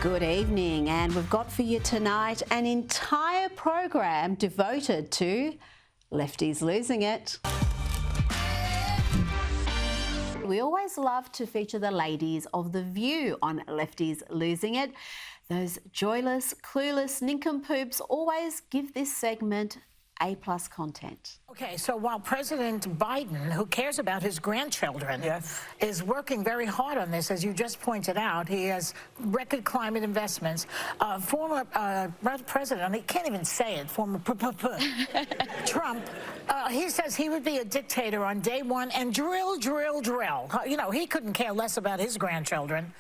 Good evening, and we've got for you tonight an entire program devoted to Lefties Losing It. We always love to feature the ladies of The View on Lefties Losing It. Those joyless, clueless nincompoops always give this segment A+ content. Okay, so while President Biden, who cares about his grandchildren, is working very hard on this, as you just pointed out, he has record climate investments. Former president, he can't even say it, former Trump, he says he would be a dictator on day one and drill. You know, he couldn't care less about his grandchildren.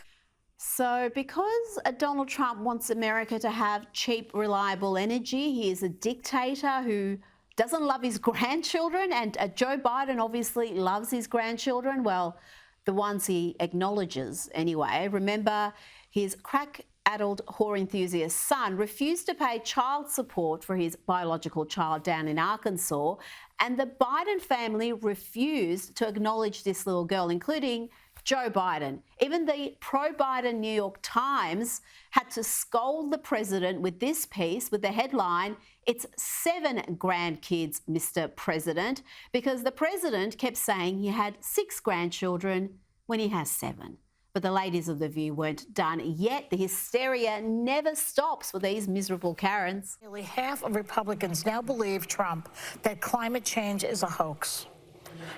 So because Donald Trump wants America to have cheap, reliable energy, he is a dictator who doesn't love his grandchildren, and Joe Biden obviously loves his grandchildren, well, the ones he acknowledges anyway. Remember, his crack-addled whore enthusiast son refused to pay child support for his biological child down in Arkansas, and the Biden family refused to acknowledge this little girl, including Joe Biden. Even the pro-Biden New York Times had to scold the president with this piece with the headline, "It's 7 grandkids, Mr. President," because the president kept saying he had 6 grandchildren when he has 7. But the ladies of The View weren't done yet. The hysteria never stops for these miserable Karens. Nearly half of Republicans now believe Trump that climate change is a hoax.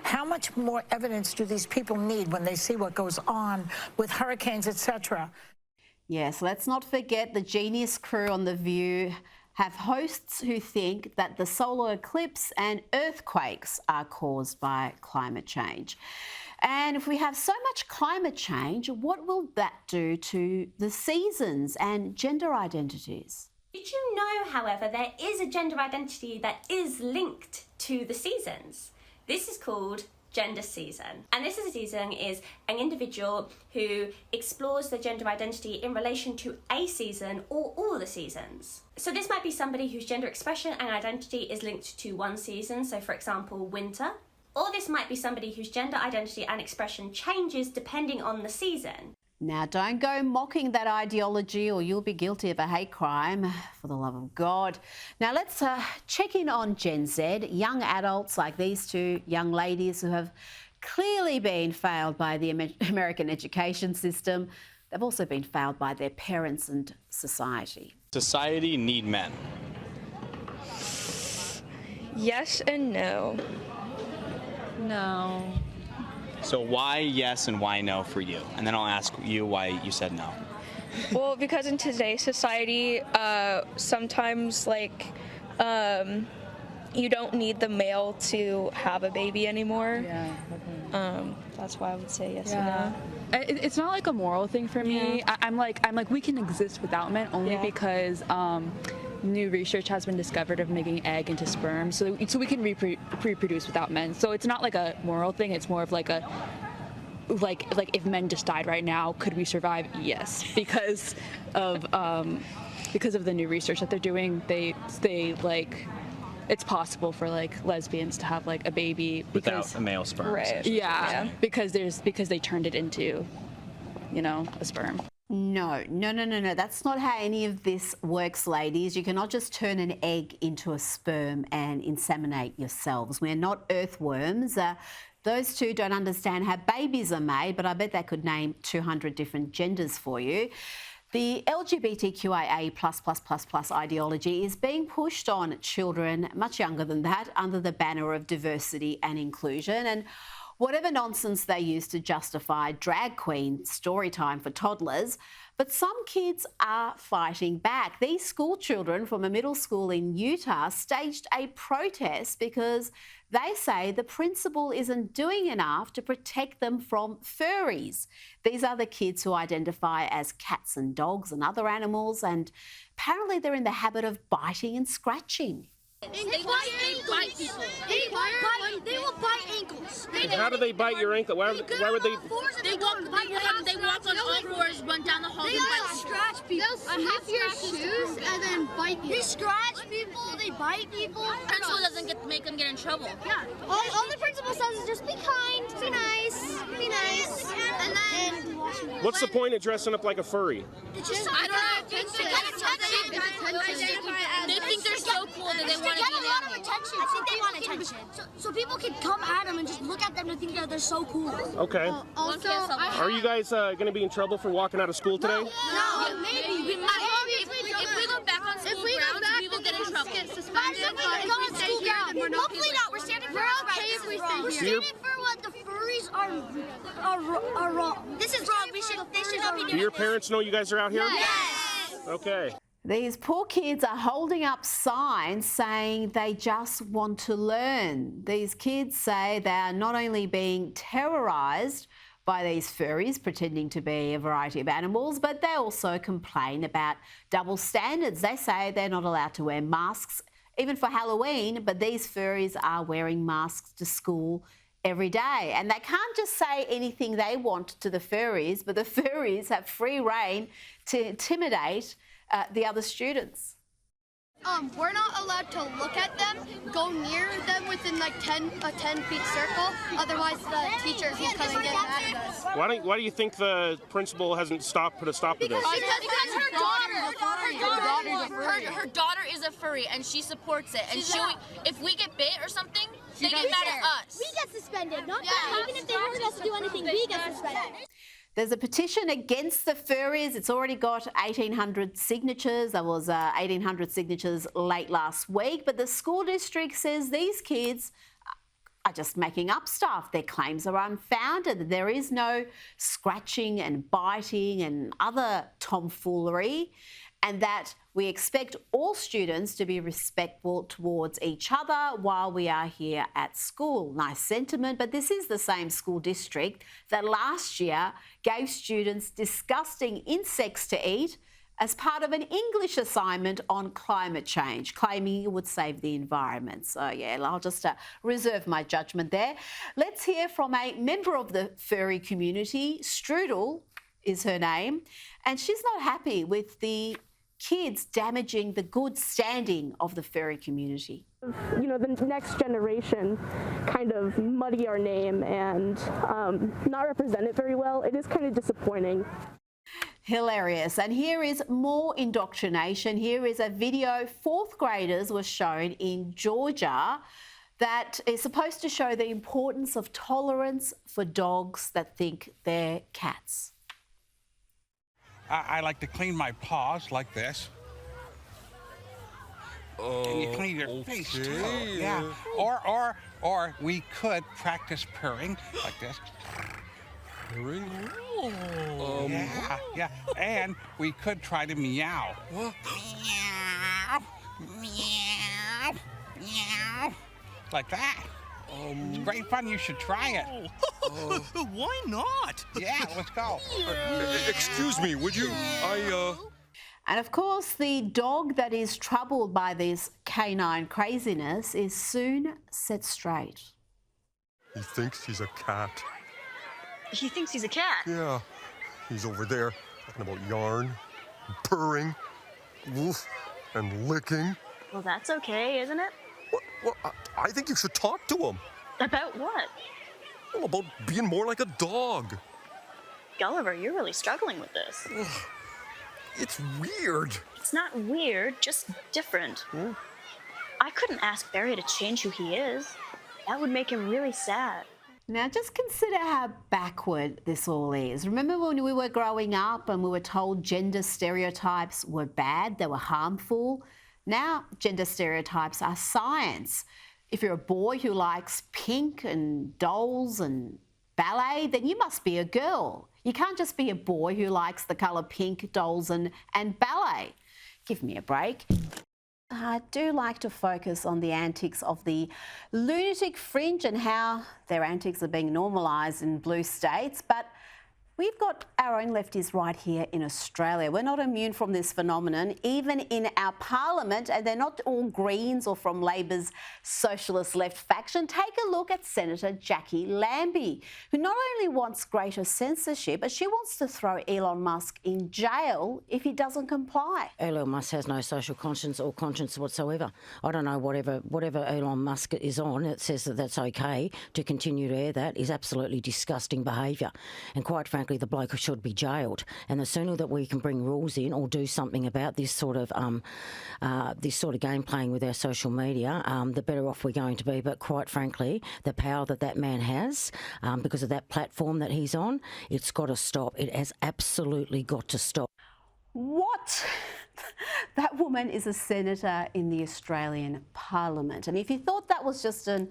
How much more evidence do these people need when they see what goes on with hurricanes, etc.? Yes, let's not forget the genius crew on The View have hosts who think that the solar eclipse and earthquakes are caused by climate change. And if we have so much climate change, what will that do to the seasons and gender identities? Did you know, however, there is a gender identity that is linked to the seasons? This is called gender season. And this season is an individual who explores their gender identity in relation to a season or all the seasons. So this might be somebody whose gender expression and identity is linked to one season, so for example, winter. Or this might be somebody whose gender identity and expression changes depending on the season. Now, don't go mocking that ideology or you'll be guilty of a hate crime, for the love of God. Now, let's check in on Gen Z, young adults like these two young ladies who have clearly been failed by the American education system. They've also been failed by their parents and society. Society need men. Yes and no. No. So why yes and why no for you? And then I'll ask you why you said no. Well, because in today's society, sometimes you don't need the male to have a baby anymore. Yeah. That's why I would say yes and no. It's not like a moral thing for me. Yeah. I'm like we can exist without men only because new research has been discovered of making egg into sperm, so we can reproduce without men. So it's not like a moral thing. It's more of like a like if men just died right now, could we survive? Yes, because of the new research that they're doing. They like it's possible for like lesbians to have like a baby without a male sperm. Right. Yeah, because they turned it into, a sperm. No. That's not how any of this works, ladies. You cannot just turn an egg into a sperm and inseminate yourselves. We're not earthworms. Those two don't understand how babies are made, but I bet they could name 200 different genders for you. The LGBTQIA+++ ideology is being pushed on children much younger than that under the banner of diversity and inclusion. And whatever nonsense they use to justify drag queen story time for toddlers, but some kids are fighting back. These school children from a middle school in Utah staged a protest because they say the principal isn't doing enough to protect them from furries. These are the kids who identify as cats and dogs and other animals, and apparently they're in the habit of biting and scratching. They bite people. They will bite ankles. How do they bite your ankle? Why would they? They walk on all fours, run down the hall, and bite. Scratch people. They'll sniff your shoes and then bite you. They scratch people. They bite people. Principal doesn't make them get in trouble. Yeah. All the principal says is just be kind, be nice, be nice. And then... What's the point of dressing up like a furry? It's just I don't know. They think they're so cool that they want to get be a lot of attention. I think they want attention. So people can come at them and just look at them and think that they're so cool. Okay. Also, Are you guys going to be in trouble for walking out of school today? No, maybe. We might. If we go back on school grounds, we will get in trouble. Hopefully not. We're standing for our rights. We're standing for what the furries are wrong. This is wrong. They should not be doing this. Do your parents know you guys are out here? Yes. Okay. These poor kids are holding up signs saying they just want to learn. These kids say they are not only being terrorised by these furries pretending to be a variety of animals, but they also complain about double standards. They say they're not allowed to wear masks even for Halloween, but these furries are wearing masks to school every day. And they can't just say anything they want to the furries, but the furries have free rein to intimidate the other students. We're not allowed to look at them, go near them within like a 10-feet circle. Otherwise, the teachers will come and get mad at us. Why do you think the principal hasn't put a stop to this? Because her daughter is a furry and she supports it. And if we get bit or something, they get mad at us. We get suspended, not them. Even if they weren't us to do anything, we get suspended. There's a petition against the furries. It's already got 1,800 signatures. There was 1,800 signatures late last week. But the school district says these kids are just making up stuff. Their claims are unfounded. There is no scratching and biting and other tomfoolery, and that we expect all students to be respectful towards each other while we are here at school. Nice sentiment, but this is the same school district that last year gave students disgusting insects to eat as part of an English assignment on climate change, claiming it would save the environment. So, yeah, I'll just reserve my judgment there. Let's hear from a member of the furry community. Strudel is her name, and she's not happy with the kids damaging the good standing of the furry community. You know, the next generation kind of muddy our name and not represent it very well. It is kind of disappointing. Hilarious. And here is more indoctrination. Here is a video 4th graders were shown in Georgia that is supposed to show the importance of tolerance for dogs that think they're cats. I like to clean my paws like this. And you clean your face too. Yeah. Or we could practice purring like this. Purring? Yeah. And we could try to meow. What? Meow. Meow. Meow. Like that. It's great fun. You should try it. Why not? Yeah, let's go. Excuse me, would you? And of course, the dog that is troubled by this canine craziness is soon set straight. He thinks he's a cat. He thinks he's a cat. Yeah. He's over there talking about yarn, purring, woof, and licking. Well, that's okay, isn't it? Well, I think you should talk to him. About what? Well, about being more like a dog. Gulliver, you're really struggling with this. It's weird. It's not weird, just different. I couldn't ask Barry to change who he is. That would make him really sad. Now, just consider how backward this all is. Remember when we were growing up and we were told gender stereotypes were bad, they were harmful? Now, gender stereotypes are science. If you're a boy who likes pink and dolls and ballet, then you must be a girl. You can't just be a boy who likes the colour pink, dolls and ballet. Give me a break. I do like to focus on the antics of the lunatic fringe and how their antics are being normalised in blue states, but We've got our own lefties right here in Australia. We're not immune from this phenomenon, even in our parliament, and they're not all Greens or from Labor's socialist left faction. Take a look at Senator Jackie Lambie, who not only wants greater censorship, but she wants to throw Elon Musk in jail if he doesn't comply. Elon Musk has no social conscience or conscience whatsoever. I don't know, whatever Elon Musk is on, it says that that's okay to continue to air that is absolutely disgusting behaviour. And quite frankly, the bloke should be jailed. And the sooner that we can bring rules in or do something about this sort of game playing with our social media, the better off we're going to be. But quite frankly, the power that man has, because of that platform that he's on, it's got to stop. It has absolutely got to stop. What? That woman is a senator in the Australian Parliament. And if you thought that was just an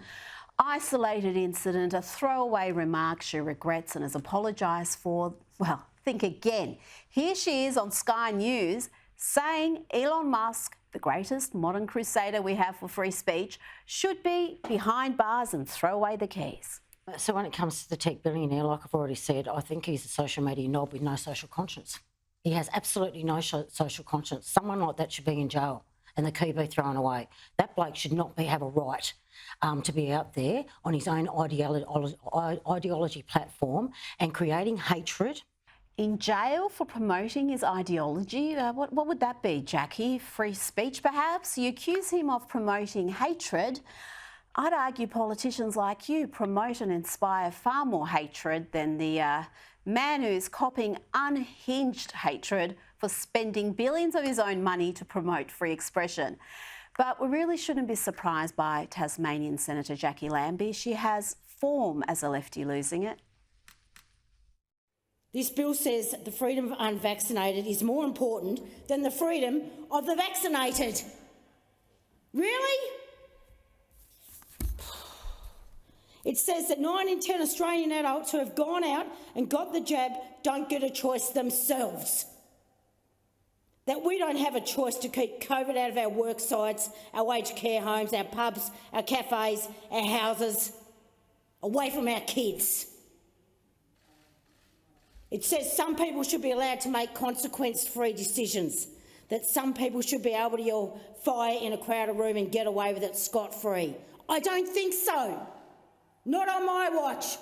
isolated incident, a throwaway remark she regrets and has apologised for, well, think again. Here she is on Sky News saying Elon Musk, the greatest modern crusader we have for free speech, should be behind bars and throw away the keys. So when it comes to the tech billionaire, like I've already said, I think he's a social media knob with no social conscience. He has absolutely no social conscience. Someone like that should be in jail and the key be thrown away. That bloke should not have a right to be out there on his own ideology platform and creating hatred. In jail for promoting his ideology? What would that be, Jackie? Free speech, perhaps? You accuse him of promoting hatred. I'd argue politicians like you promote and inspire far more hatred than the man who's copying unhinged hatred for spending billions of his own money to promote free expression. But we really shouldn't be surprised by Tasmanian Senator Jackie Lambie. She has form as a lefty losing it. This bill says that the freedom of unvaccinated is more important than the freedom of the vaccinated. Really? It says that 9 in 10 Australian adults who have gone out and got the jab don't get a choice themselves. That we don't have a choice to keep COVID out of our work sites, our aged care homes, our pubs, our cafes, our houses, away from our kids. It says some people should be allowed to make consequence-free decisions, that some people should be able to yell fire in a crowded room and get away with it scot-free. I don't think so. Not on my watch.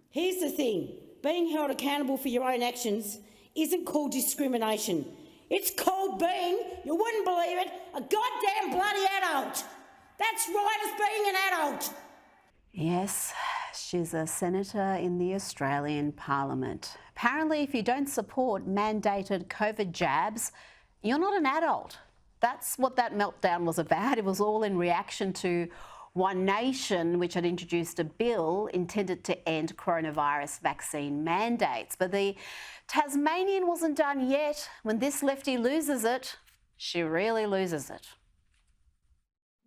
Here's the thing. Being held accountable for your own actions isn't called discrimination. It's called being, you wouldn't believe it, a goddamn bloody adult. That's right as being an adult. Yes, she's a senator in the Australian Parliament. Apparently, if you don't support mandated COVID jabs, you're not an adult. That's what that meltdown was about. It was all in reaction to One Nation, which had introduced a bill intended to end coronavirus vaccine mandates. But the Tasmanian wasn't done yet. When this lefty loses it, she really loses it.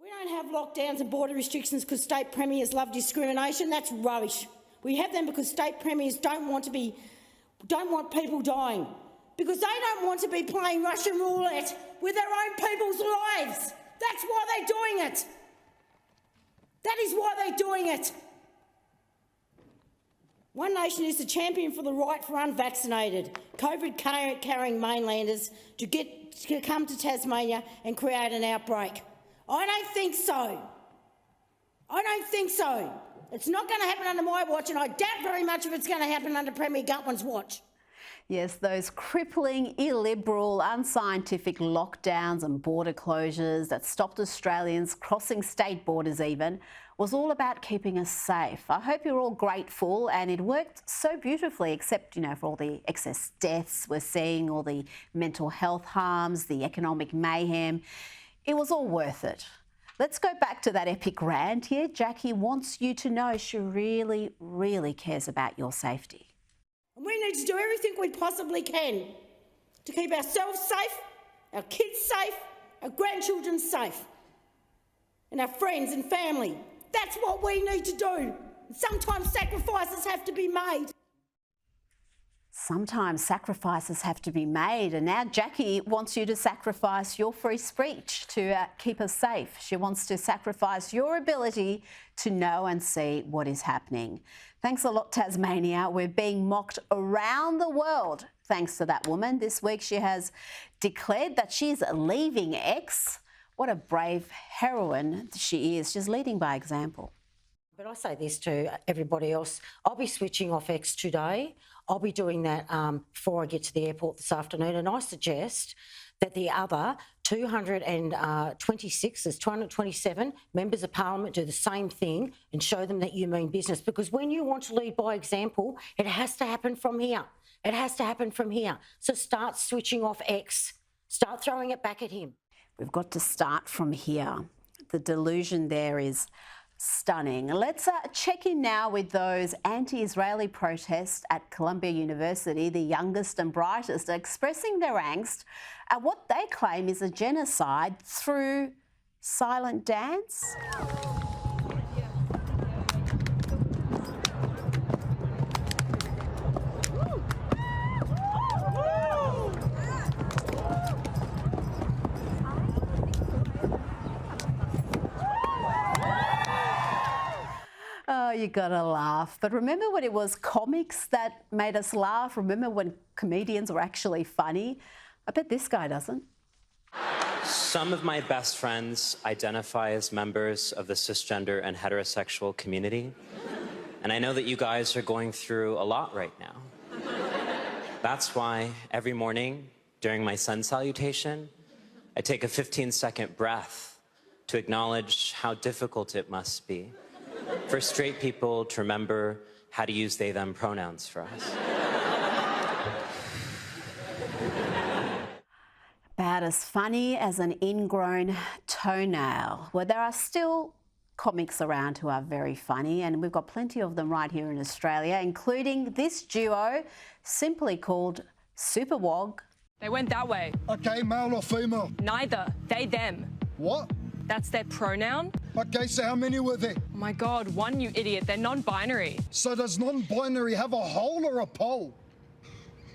We don't have lockdowns and border restrictions because state premiers love discrimination. That's rubbish. We have them because state premiers don't want people dying, because they don't want to be playing Russian roulette with their own people's lives. That's why they're doing it. That is why they're doing it. One Nation is the champion for the right for unvaccinated, COVID-carrying mainlanders to come to Tasmania and create an outbreak. I don't think so. I don't think so. It's not going to happen under my watch, and I doubt very much if it's going to happen under Premier Gutwin's watch. Yes, those crippling, illiberal, unscientific lockdowns and border closures that stopped Australians crossing state borders even was all about keeping us safe. I hope you're all grateful, and it worked so beautifully, except, for all the excess deaths we're seeing, all the mental health harms, the economic mayhem. It was all worth it. Let's go back to that epic rant here. Jackie wants you to know she really, really cares about your safety. And we need to do everything we possibly can to keep ourselves safe, our kids safe, our grandchildren safe, and our friends and family. That's what we need to do. Sometimes sacrifices have to be made. Sometimes sacrifices have to be made, and now Jackie wants you to sacrifice your free speech to keep us safe. She wants to sacrifice your ability to know and see what is happening. Thanks a lot, Tasmania. We're being mocked around the world thanks to that woman. This week she has declared that she's leaving X. What a brave heroine she is. She's leading by example. But I say this to everybody else. I'll be switching off X today. I'll be doing that before I get to the airport this afternoon. And I suggest that the other 226, there's 227 members of parliament do the same thing and show them that you mean business. Because when you want to lead by example, it has to happen from here. It has to happen from here. So start switching off X. Start throwing it back at him. We've got to start from here. The delusion there is stunning. Let's check in now with those anti-Israeli protests at Columbia University. The youngest and brightest are expressing their angst at what they claim is a genocide through silent dance. Oh, you gotta laugh. But remember when it was comics that made us laugh? Remember when comedians were actually funny? I bet this guy doesn't. Some of my best friends identify as members of the cisgender and heterosexual community. And I know that you guys are going through a lot right now. That's why every morning during my sun salutation, I take a 15-second breath to acknowledge how difficult it must be for straight people to remember how to use they, them pronouns for us. About as funny as an ingrown toenail. Well, there are still comics around who are very funny, and we've got plenty of them right here in Australia, including this duo, simply called Super Wog. They went that way. Okay, male or female? Neither. They, them. What? That's their pronoun. Okay, so how many were there? Oh my God, one, you idiot. They're non-binary. So does non-binary have a hole or a pole?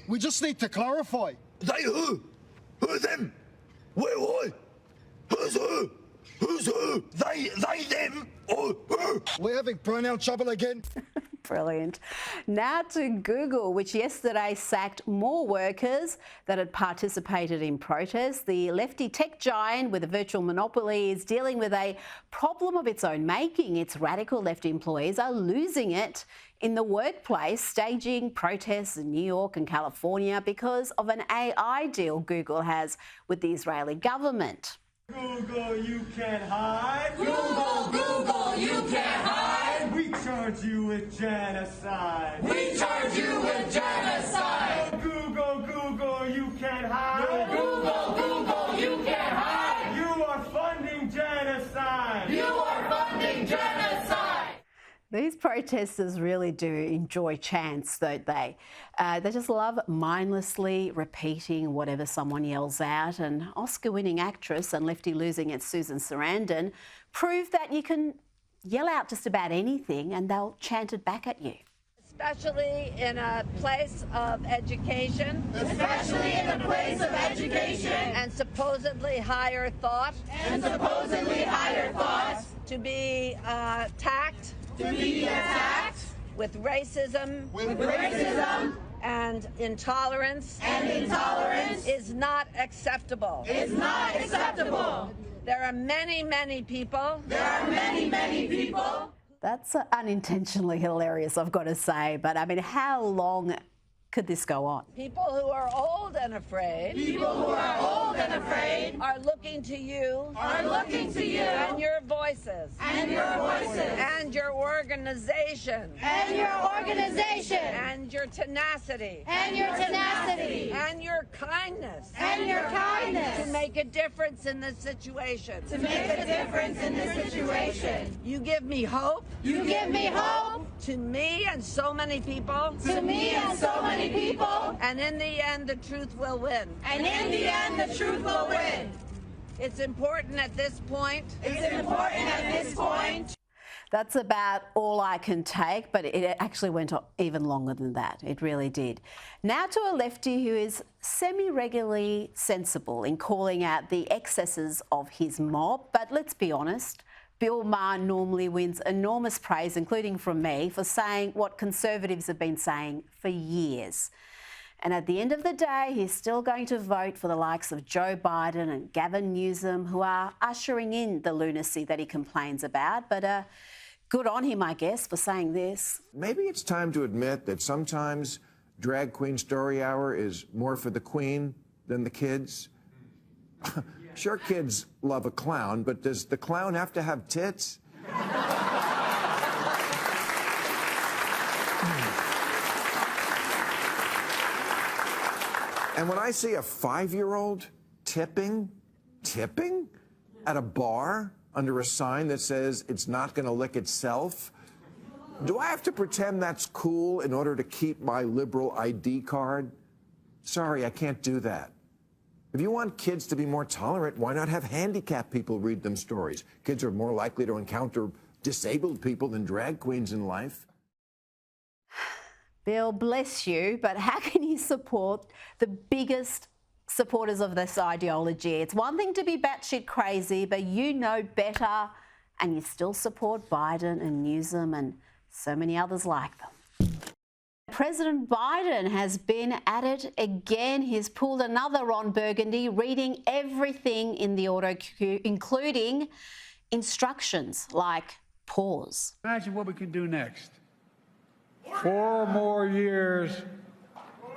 We just need to clarify. They who? Who them? Where why? Who's who? Who's who? They, them, or who? We're having pronoun trouble again. Brilliant. Now to Google, which yesterday sacked more workers that had participated in protests. The lefty tech giant with a virtual monopoly is dealing with a problem of its own making. Its radical left employees are losing it in the workplace, staging protests in New York and California because of an AI deal Google has with the Israeli government. Google, you can't hide. Google, you can't hide. We charge you with genocide. We charge you with genocide. Google, you can't hide. Google, you can't hide. You are funding genocide. You are funding genocide. These protesters really do enjoy chants, don't they? They just love mindlessly repeating whatever someone yells out. And Oscar-winning actress and Lefties Losing It Susan Sarandon proved that you can yell out just about anything and they'll chant it back at you. Especially in a place of education. Especially in a place of education. And supposedly higher thought. And supposedly higher thought. To be attacked. To be attacked. With racism. And intolerance. Is not acceptable. Is not acceptable. There are many, many people. That's unintentionally hilarious, I've got to say. But I mean, how long could this go on? People who are old and afraid. Are looking to you. And your voices. And your organization. And your tenacity. And your kindness. To make a difference in this situation. You give me hope. To me and so many people. And in the end, the truth will win. It's important at this point. That's about all I can take, but it actually went on even longer than that. It really did. Now to a lefty who is semi-regularly sensible in calling out the excesses of his mob. But let's be honest, Bill Maher normally wins enormous praise, including from me, for saying what Conservatives have been saying for years. And at the end of the day, he's still going to vote for the likes of Joe Biden and Gavin Newsom, who are ushering in the lunacy that he complains about. But good on him, I guess, for saying this. Maybe it's time to admit that sometimes Drag Queen Story Hour is more for the Queen than the kids. Sure, kids love a clown, but does the clown have to have tits? And when I see a 5-year-old tipping at a bar under a sign that says it's not going to lick itself, do I have to pretend that's cool in order to keep my liberal ID card? Sorry, I can't do that. If you want kids to be more tolerant, why not have handicapped people read them stories? Kids are more likely to encounter disabled people than drag queens in life. Bill, bless you, but how can you support the biggest supporters of this ideology? It's one thing to be batshit crazy, but you know better, and you still support Biden and Newsom and so many others like them. President Biden has been at it again. He's pulled another Ron Burgundy, reading everything in the auto cue, including instructions like pause. Imagine what we can do next. 4 more years.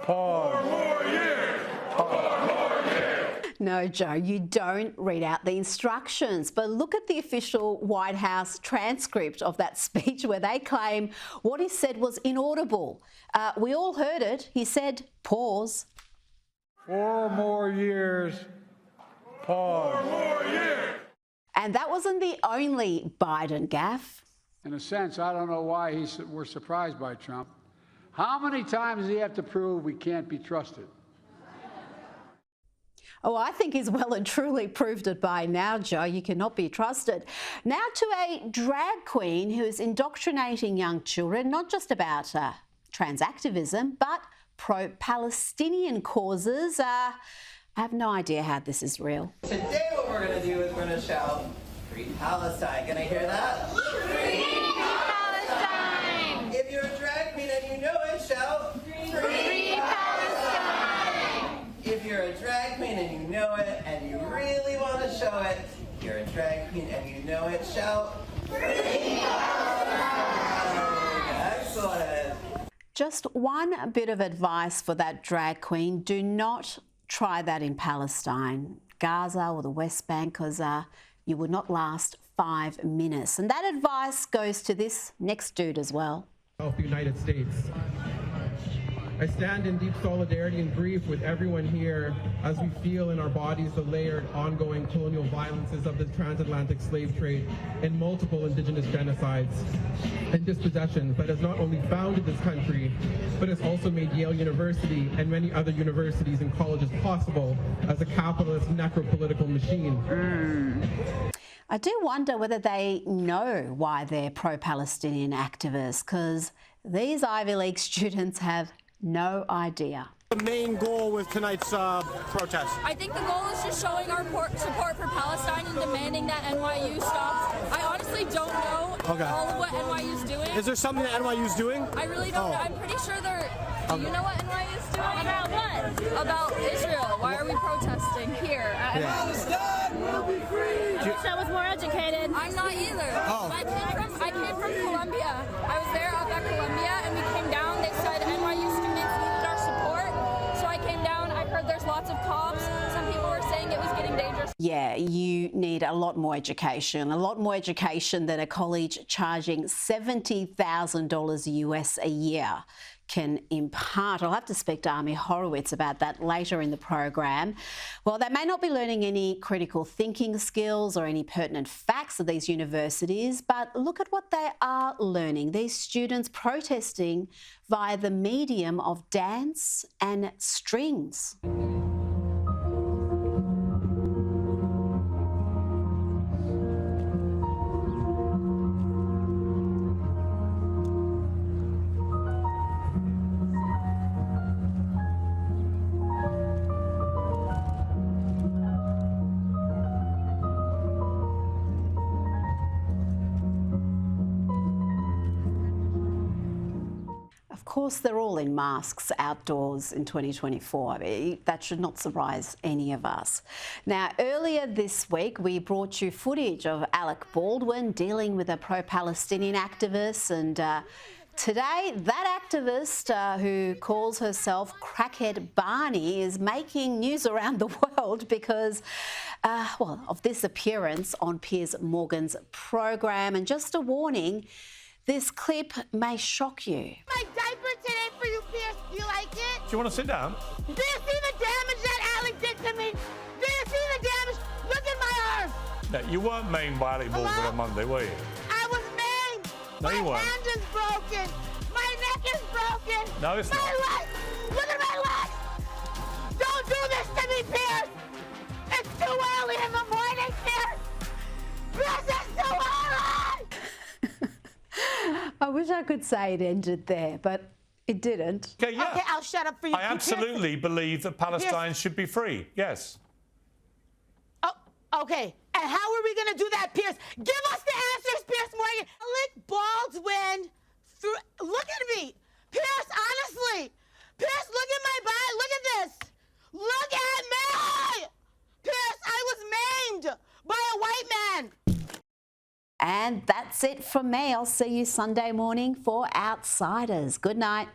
Pause. 4 more years. Pause. 4 more years. No, Joe, you don't read out the instructions, but look at the official White House transcript of that speech where they claim what he said was inaudible. We all heard it. He said, pause. 4 more years. Pause. 4 more years. And that wasn't the only Biden gaffe. In a sense, I don't know why we're surprised by Trump. How many times does he have to prove we can't be trusted? Oh, I think he's well and truly proved it by now, Joe. You cannot be trusted. Now to a drag queen who is indoctrinating young children, not just about trans activism, but pro-Palestinian causes. I have no idea how this is real. Today what we're going to do is we're going to shout, Free Palestine. Can I hear that? Free Palestine! If you're a drag queen and you know it, shout, Free Palestine! If you're a drag queen and you know it and you really want to show it, you're a drag queen and you know it, shout, Free Palestine! Excellent! Just one bit of advice for that drag queen. Do not try that in Palestine, Gaza or the West Bank, because you would not last 5 minutes. And that advice goes to this next dude as well. Of the United States. I stand in deep solidarity and grief with everyone here as we feel in our bodies the layered, ongoing colonial violences of the transatlantic slave trade and multiple indigenous genocides and dispossessions that has not only founded this country, but has also made Yale University and many other universities and colleges possible as a capitalist necropolitical machine. I do wonder whether they know why they're pro-Palestinian activists, because these Ivy League students have no idea. The main goal with tonight's protest? I think the goal is just showing our support for Palestine and demanding that NYU stops. I honestly don't know all of what NYU's doing. Is there something that NYU's doing? I really don't know. I'm pretty sure they're... Do you know what NYU's doing? About what? About Israel. Why are we protesting here at Palestine will be free! I wish I was more educated. I'm not either. I came from Columbia. I was there up at Columbia and we came down. They said NYU students needed our support. So I came down. I heard there's lots of cops. Some people were saying it was getting dangerous. Yeah, you need a lot more education than a college charging $70,000 US a year can impart. I'll have to speak to Amy Horowitz about that later in the program. Well, they may not be learning any critical thinking skills or any pertinent facts at these universities, but look at what they are learning. These students protesting via the medium of dance and strings. course, they're all in masks outdoors in 2024. I mean, that should not surprise any of us. Now, earlier this week, we brought you footage of Alec Baldwin dealing with a pro-Palestinian activist, and today, that activist who calls herself Crackhead Barney is making news around the world because, well, of this appearance on Piers Morgan's program. And just a warning, this clip may shock you. My diaper today for you, Piers. Do you like it? Do you want to sit down? Do you see the damage that Alec did to me? Do you see the damage? Look at my arm. No, you weren't maimed by Alec Baldwin on Monday, were you? I was maimed. No, you my weren't. hand is broken. My neck is broken. No, it's not. My legs. Look at my legs. Don't do this to me, Piers. It's too early in the morning, Piers. This is too early. I wish I could say it ended there, but it didn't. Okay, yeah. Okay, I'll shut up for you. I absolutely believe that Palestine Piers. should be free. Yes. Oh, okay. And how are we going to do that, Piers? Give us the answers, Piers Morgan. Alec Baldwin. Look at me. Piers, honestly. Piers, look at my body. Look at this. Look at me. Piers, I was maimed by a white man. And that's it from me. I'll see you Sunday morning for Outsiders. Good night.